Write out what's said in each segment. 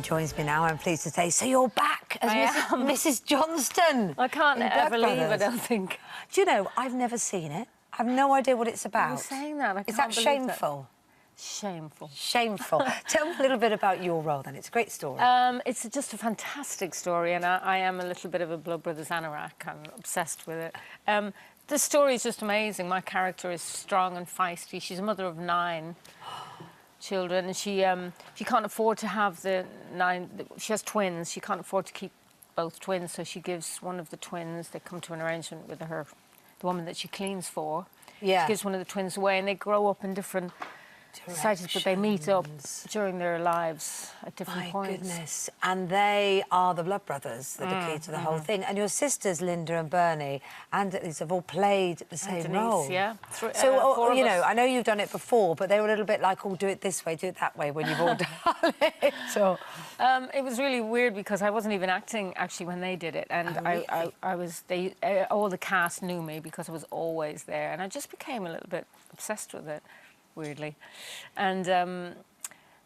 joins me now, I'm pleased to say. So you're back as Mrs. Johnston. I can't ever leave, I don't think. Do you know, I've never seen it. I've no idea what it's about. You're saying that, I can't Is that believe shameful? That. Shameful. Shameful. Tell me a little bit about your role, then. It's a great story. It's just a fantastic story, and I am a little bit of a Blood Brothers anorak. I'm obsessed with it. The story is just amazing. My character is strong and feisty. She's a mother of 9 children, and she can't afford to have the 9. She has twins. She can't afford to keep both twins, so she gives one of the twins. They come to an arrangement with her, the woman that she cleans for. Yeah. She gives one of the twins away, and they grow up in different societies, but they meet up during their lives at different points. My goodness. And they are the Blood Brothers that are key to the whole thing. And your sisters, Linda and Bernie, and Denise, have all played the same Denise, role. yeah. So, you know, I know you've done it before, but they were a little bit like, oh, do it this way, do it that way, when you've all done it. So... it was really weird because I wasn't even acting, actually, when they did it. And I was... all the cast knew me because I was always there. And I just became a little bit obsessed with it, weirdly. And,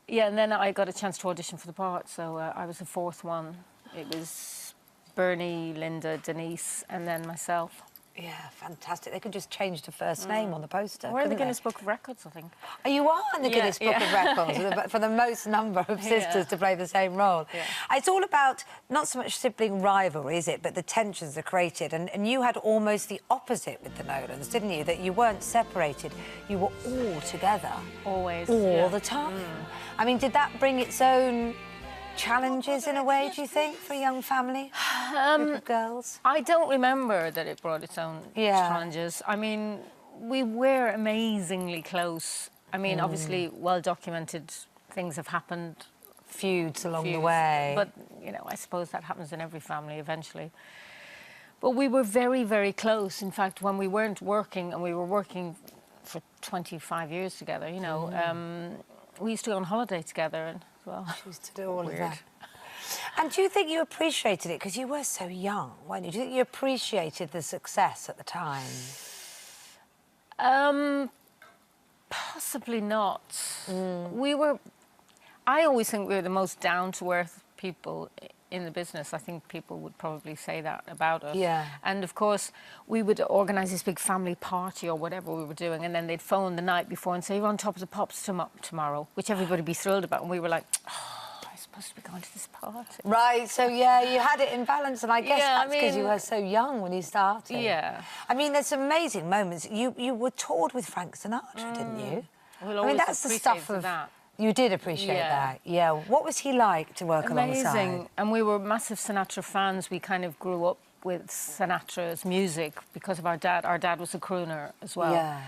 yeah, and then I got a chance to audition for the part, so I was the 4th one. It was Bernie, Linda, Denise, and then myself. Yeah, fantastic. They could just change the first name on the poster. We're in the Guinness Book of Records, I think. Oh, you are in the Guinness Book of Records for the most number of sisters to play the same role. Yeah. It's all about not so much sibling rivalry, is it, but the tensions are created. And you had almost the opposite with the Nolans, didn't you? That you weren't separated. You were all together. Always. All the time. I mean, did that bring its own challenges in a way, do you think, for a young family, group of girls? I don't remember that it brought its own challenges. I mean, we were amazingly close. I mean, obviously, well-documented things have happened. Feuds along the way. But, you know, I suppose that happens in every family eventually. But we were very, very close. In fact, when we weren't working, and we were working for 25 years together, you know, we used to go on holiday together and... Well, she used to do all of that. And do you think you appreciated it? Because you were so young, weren't you? Do you think you appreciated the success at the time? Possibly not. I always think we were the most down-to-earth people in the business. I think people would probably say that about us. Yeah. And, of course, we would organise this big family party or whatever we were doing, and then they'd phone the night before and say, you're on Top of the Pops tomorrow, which everybody would be thrilled about. And we were like, oh, I'm supposed to be going to this party. Right, so, yeah, you had it in balance, and I guess that's because you were so young when you started. Yeah. I mean, there's amazing moments. You were toured with Frank Sinatra, didn't you? We'll always that's the stuff of that. You did appreciate that, yeah. What was he like to work alongside? Amazing, and we were massive Sinatra fans. We kind of grew up with Sinatra's music because of our dad. Our dad was a crooner as well. Yeah.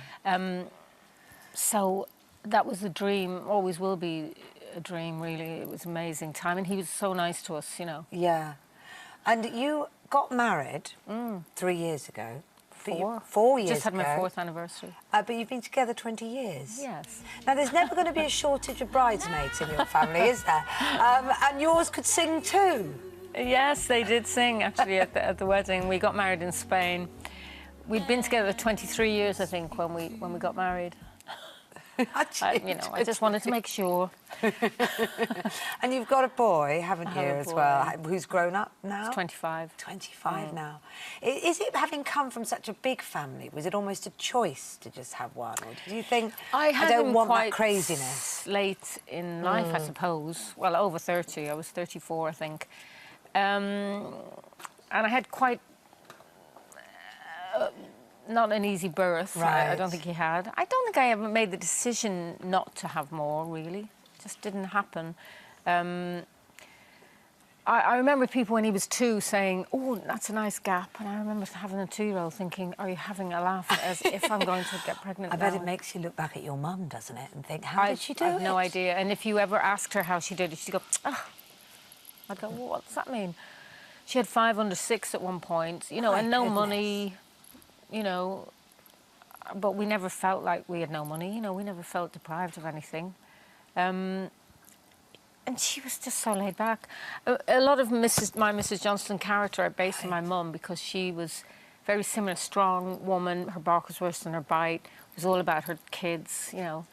So that was a dream, always will be a dream, really. It was an amazing time, and he was so nice to us, you know. Yeah. And you got married 3 years ago. 4 years ago. Just had my 4th anniversary. But you've been together 20 years. Yes. Now, there's never going to be a shortage of bridesmaids in your family, is there? And yours could sing too. Yes, they did sing, actually, at the wedding. We got married in Spain. We'd been together 23 years, I think, when we got married. I just wanted to make sure. And you've got a boy, haven't you, as well, who's grown up now? He's 25. 25 now. Is it, having come from such a big family, was it almost a choice to just have one? Or did you think, I don't want that craziness? Late in life, I suppose. Well, over 30. I was 34, I think. And I had quite... not an easy birth. Right. I don't think he had. I don't think I ever made the decision not to have more, really. It just didn't happen. I remember people when he was 2 saying, oh, that's a nice gap. And I remember having a 2-year-old thinking, are you having a laugh as if I'm going to get pregnant I bet it makes you look back at your mum, doesn't it? And think, how did she do it? I have no idea. And if you ever asked her how she did it, she'd go, oh. I'd go, well, what does that mean? She had 5 under 6 at one point, you know, and no money... You know, but we never felt like we had no money. You know, we never felt deprived of anything. And she was just so laid back. A lot of my Mrs. Johnston character I based on my mum because she was very similar, strong woman. Her bark was worse than her bite. It was all about her kids, you know.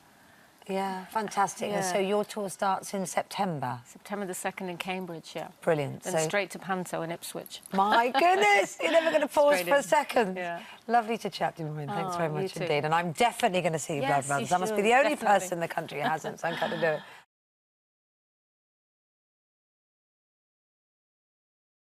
Yeah, fantastic. And so your tour starts in September? September the 2nd in Cambridge, yeah. Brilliant. Then straight to Panto in Ipswich. My goodness, you're never going to pause for a second. Yeah. Lovely to chat to you, Maureen. Thanks very much too. indeed. And I'm definitely going to see Blood Brothers. I must be the only person in the country who hasn't, so I'm going to do it.